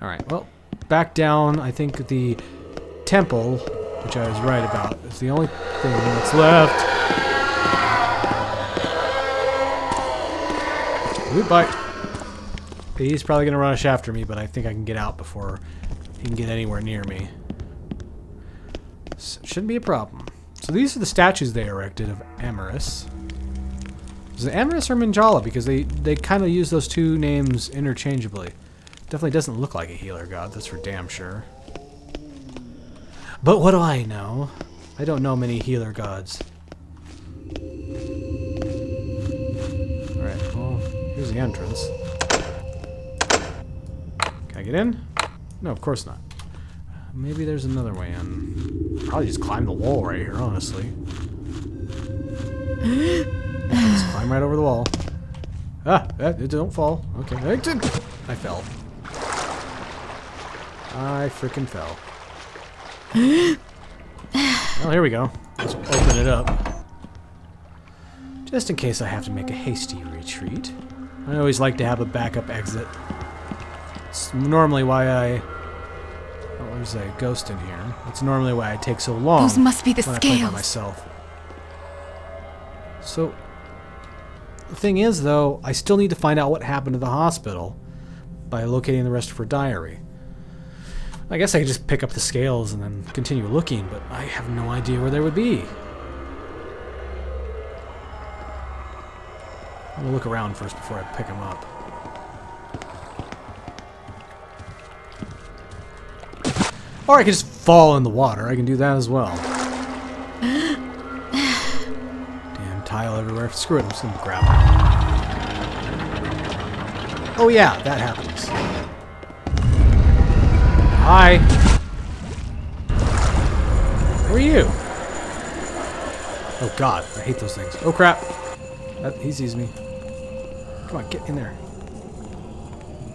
Alright, well, back down. I think the temple, which I was right about, is the only thing that's left. Goodbye. He's probably going to rush after me, but I think I can get out before he can get anywhere near me. So, shouldn't be a problem. So these are the statues they erected of Amaris. Is it Amaris or Minjala? Because they kind of use those two names interchangeably. Definitely doesn't look like a healer god, that's for damn sure. But what do I know? I don't know many healer gods. Alright, well, here's the entrance. Can I get in? No, of course not. Maybe there's another way in. Probably just climb the wall right here, honestly. Just climb right over the wall. Ah, don't fall. Okay. I fell. I freaking fell. Well, here we go. Let's open it up. Just in case I have to make a hasty retreat. I always like to have a backup exit. It's normally why I... Oh, there's a ghost in here. It's normally why I take so long. Those must be the when scales. I play by myself. So, the thing is, though, I still need to find out what happened to the hospital by locating the rest of her diary. I guess I could just pick up the scales and then continue looking, but I have no idea where they would be. I'm gonna look around first before I pick them up. Or I can just fall in the water. I can do that as well. Damn tile everywhere. Screw it, I'm just gonna grab it. Oh yeah, that happens. Hi. Who are you? Oh god, I hate those things. Oh crap. He sees me. Come on, get in there.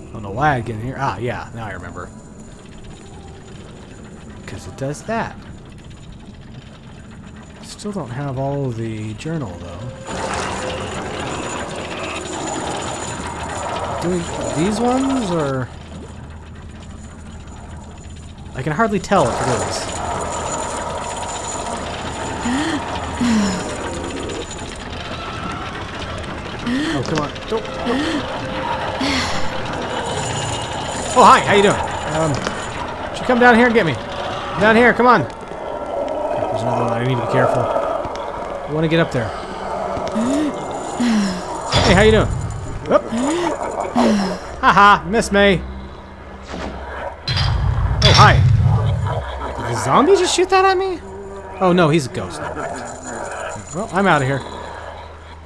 I don't know why I'd get in here. Ah, yeah, now I remember. Because it does that. Still don't have all of the journal, though. Doing these ones, or... I can hardly tell if it is. Oh, come on. Don't. Oh, hi. How you doing? Should you come down here and get me? Down here. Come on. There's another one. I need to be careful. I want to get up there. Hey, how you doing? Whoop. Haha. Missed me. Oh, hi. Did the zombie just shoot that at me? Oh, no. He's a ghost. Well, I'm out of here.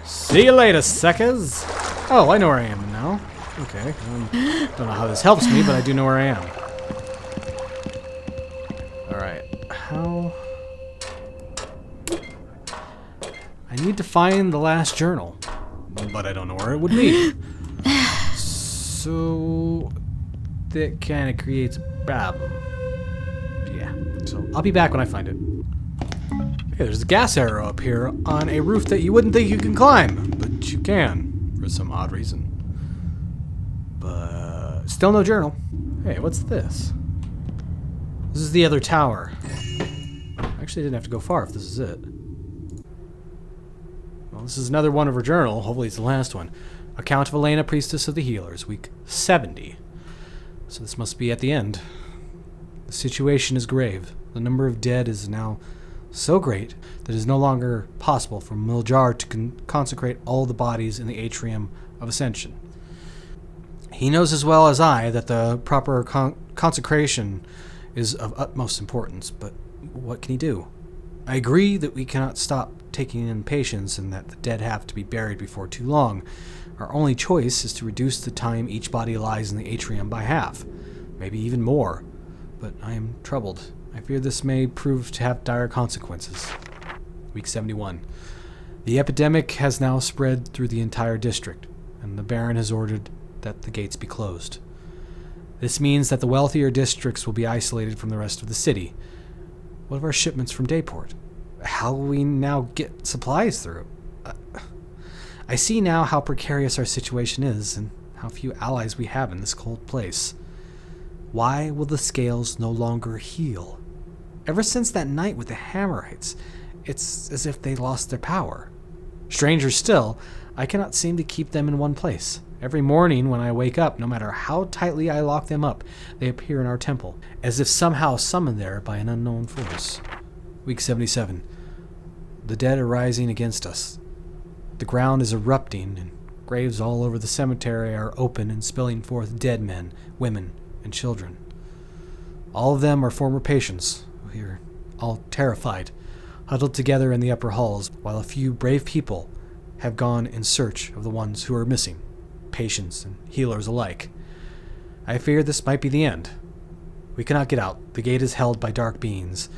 See you later, suckers. Oh, I know where I am now. Okay. Don't know how this helps me, but I do know where I am. Alright. How... I need to find the last journal. But I don't know where it would be. So... that kind of creates a problem. Yeah. So, I'll be back when I find it. Hey, there's a gas arrow up here on a roof that you wouldn't think you can climb, but you can, for some odd reason. But still no journal. Hey, what's this? This is the other tower. Actually, I didn't have to go far if this is it. Well, this is another one of her journal. Hopefully it's the last one. Account of Elena, Priestess of the Healers, week 70. So this must be at the end. The situation is grave. The number of dead is now so great that it is no longer possible for Miljar to consecrate all the bodies in the atrium of Ascension. He knows as well as I that the proper consecration is of utmost importance, but what can he do? I agree that we cannot stop taking in patients and that the dead have to be buried before too long. Our only choice is to reduce the time each body lies in the atrium by half, maybe even more. But I am troubled. I fear this may prove to have dire consequences. Week 71. The epidemic has now spread through the entire district, and the Baron has ordered that the gates be closed. This means that the wealthier districts will be isolated from the rest of the city. What of our shipments from Dayport? How will we now get supplies through? I see now how precarious our situation is, and how few allies we have in this cold place. Why will the scales no longer heal? Ever since that night with the Hammerites, it's as if they lost their power. Stranger still, I cannot seem to keep them in one place. Every morning when I wake up, no matter how tightly I lock them up, they appear in our temple, as if somehow summoned there by an unknown force. Week 77. The dead are rising against us. The ground is erupting, and graves all over the cemetery are open and spilling forth dead men, women, and children. All of them are former patients. We are all terrified, huddled together in the upper halls, while a few brave people have gone in search of the ones who are missing, patients and healers alike. I fear this might be the end. We cannot get out. The gate is held by dark beings.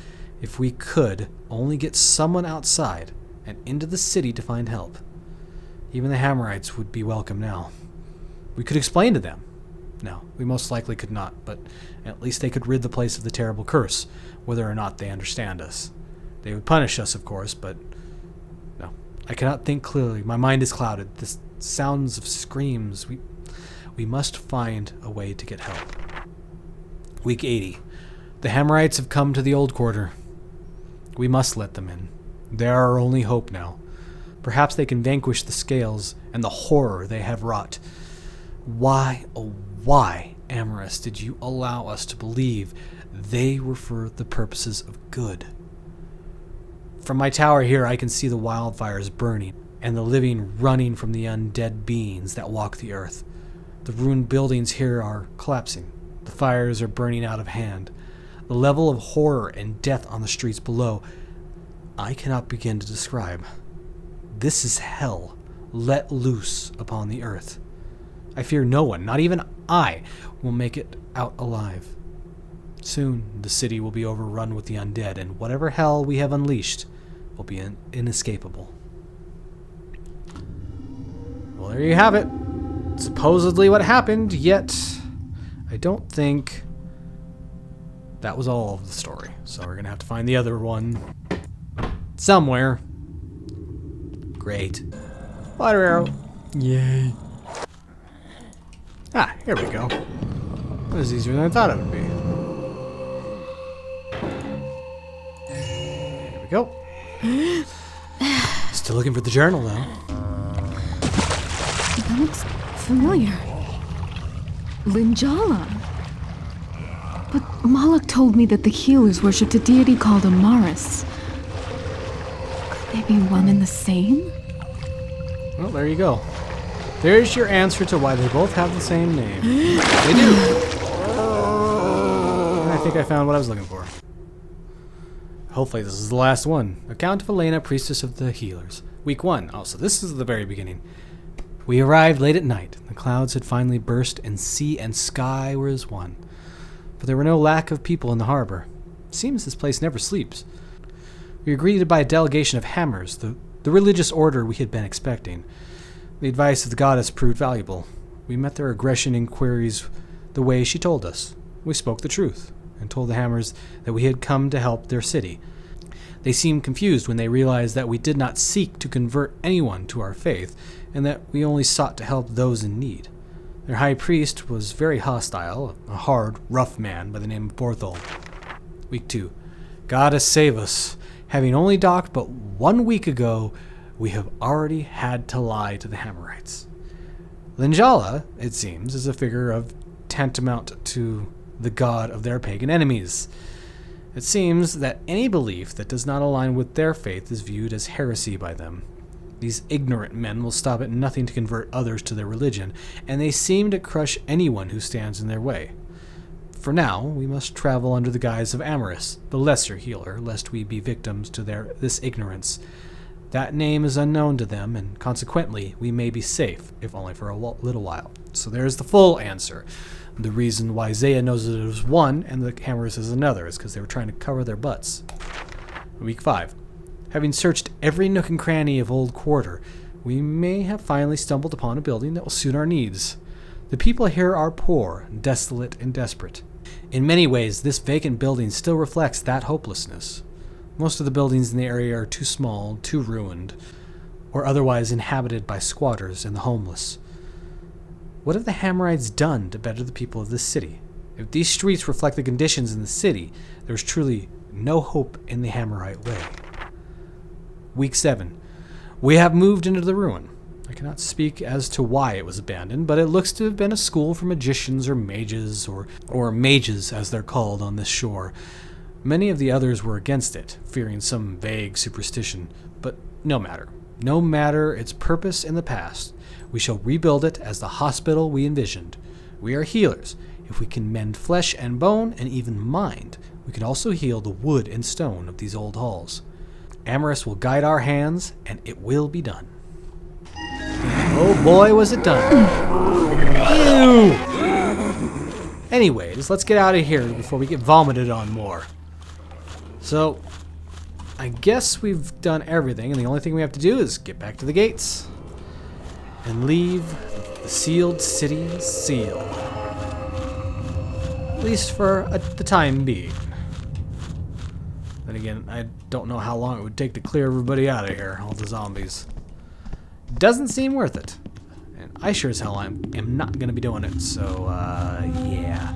If we could only get someone outside and into the city to find help. Even the Hammerites would be welcome now. We could explain to them. No, we most likely could not, but at least they could rid the place of the terrible curse, whether or not they understand us. They would punish us, of course, but no. I cannot think clearly. My mind is clouded. The sounds of screams. We must find a way to get help. Week 80. The Hammerites have come to the old quarter. We must let them in. They are our only hope now. Perhaps they can vanquish the scales and the horror they have wrought. Why, oh why, Amorous, did you allow us to believe they were for the purposes of good? From my tower here, I can see the wildfires burning and the living running from the undead beings that walk the earth. The ruined buildings here are collapsing. The fires are burning out of hand. The level of horror and death on the streets below, I cannot begin to describe. This is hell let loose upon the earth. I fear no one, not even I, will make it out alive. Soon the city will be overrun with the undead, and whatever hell we have unleashed will be inescapable. Well, there you have it. Supposedly what happened, yet I don't think that was all of the story. So we're going to have to find the other one somewhere. Great. Water arrow. Yay. Ah, here we go. That was easier than I thought it would be. There we go. Still looking for the journal, though. That looks familiar. Linjala. But Malak told me that the healers worshipped a deity called Amaris. Could they be one and the same? Well, there you go. There's your answer to why they both have the same name. They do. And I think I found what I was looking for. Hopefully this is the last one. Account of Elena, priestess of the healers. Week 1. Oh, so this is the very beginning. We arrived late at night. The clouds had finally burst, and sea and sky were as one. But there were no lack of people in the harbor. It seems this place never sleeps. We were greeted by a delegation of hammers, the religious order we had been expecting. The advice of the goddess proved valuable. We met their aggression inquiries the way she told us. We spoke the truth, and told the hammers that we had come to help their city. They seemed confused when they realized that we did not seek to convert anyone to our faith, and that we only sought to help those in need. Their high priest was very hostile, a hard, rough man by the name of Borthol. Week 2. Goddess save us. Having only docked but 1 week ago, we have already had to lie to the Hammerites. Linjala, it seems, is a figure of tantamount to the god of their pagan enemies. It seems that any belief that does not align with their faith is viewed as heresy by them. These ignorant men will stop at nothing to convert others to their religion, and they seem to crush anyone who stands in their way. For now, we must travel under the guise of Amaris, the lesser healer, lest we be victims to this ignorance. That name is unknown to them, and consequently, we may be safe, if only for a little while. So there's the full answer. The reason why Zaya knows that it was one and the Hammers is another is because they were trying to cover their butts. Week 5. Having searched every nook and cranny of Old Quarter, we may have finally stumbled upon a building that will suit our needs. The people here are poor, desolate, and desperate. In many ways, this vacant building still reflects that hopelessness. Most of the buildings in the area are too small, too ruined, or otherwise inhabited by squatters and the homeless. What have the Hammerites done to better the people of this city? If these streets reflect the conditions in the city, there's truly no hope in the Hammerite way. Week 7. We have moved into the ruin. I cannot speak as to why it was abandoned, but it looks to have been a school for magicians or mages, or mages as they're called on this shore. Many of the others were against it, fearing some vague superstition, but no matter. No matter its purpose in the past, we shall rebuild it as the hospital we envisioned. We are healers. If we can mend flesh and bone and even mind, we can also heal the wood and stone of these old halls. Amaris will guide our hands, and it will be done. Oh boy, was it done. Ew! Anyways, let's get out of here before we get vomited on more. So, I guess we've done everything, and the only thing we have to do is get back to the gates and leave the sealed city sealed. At least for the time being. Then again, I don't know how long it would take to clear everybody out of here, all the zombies. Doesn't seem worth it. And I sure as hell am not going to be doing it, so, yeah.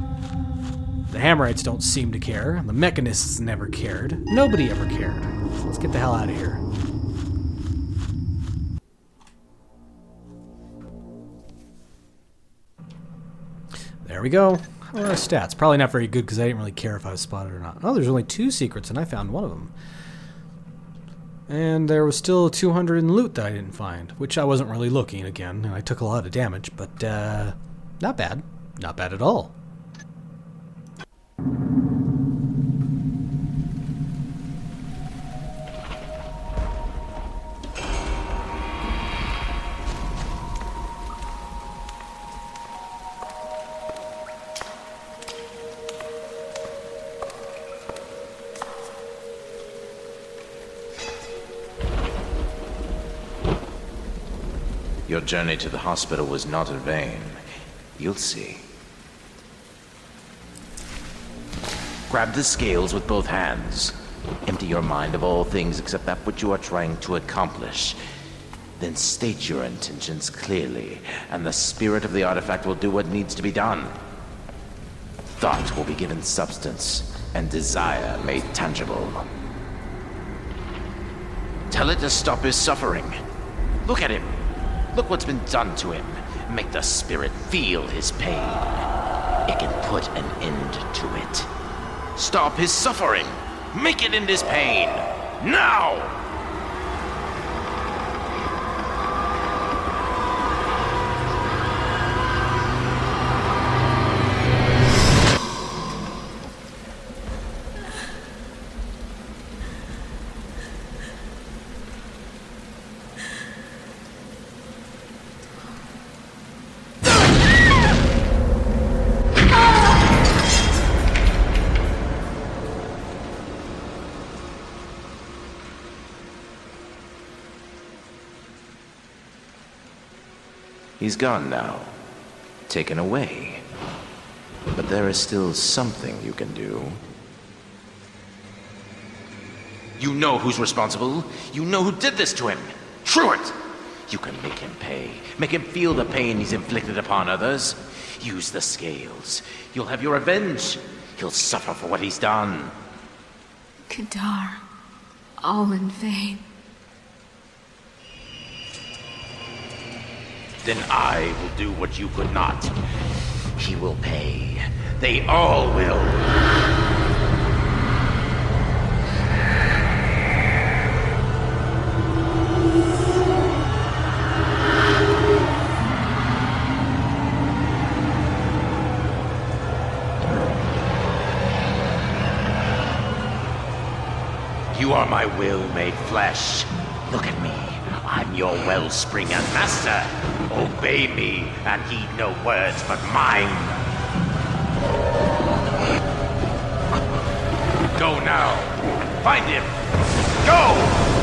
The Hammerites don't seem to care. The Mechanists never cared. Nobody ever cared. So let's get the hell out of here. There we go. How are our stats? Probably not very good because I didn't really care if I was spotted or not. Oh, there's only 2 secrets, and I found one of them. And there was still 200 in loot that I didn't find, which I wasn't really looking again, and I took a lot of damage, but not bad. Not bad at all. Your journey to the hospital was not in vain. You'll see. Grab the scales with both hands. Empty your mind of all things except that which you are trying to accomplish. Then state your intentions clearly, and the spirit of the artifact will do what needs to be done. Thought will be given substance, and desire made tangible. Tell it to stop his suffering. Look at him. Look what's been done to him. Make the spirit feel his pain. It can put an end to it. Stop his suffering. Make it end his pain. Now! He's gone now. Taken away. But there is still something you can do. You know who's responsible. You know who did this to him. True it! You can make him pay. Make him feel the pain he's inflicted upon others. Use the scales. You'll have your revenge. He'll suffer for what he's done. Kadar, all in vain. Then I will do what you could not. He will pay. They all will. You are my will made flesh. Look at me. I'm your wellspring and master. Obey me and heed no words but mine. Go now. Find him. Go!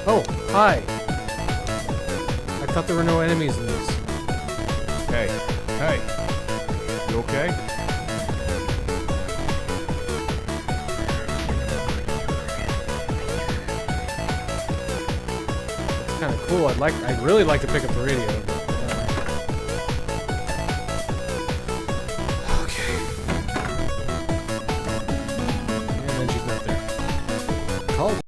Oh, hi. I thought there were no enemies in this. Hey, you okay? It's kind of cool. I'd really like to pick up the radio. But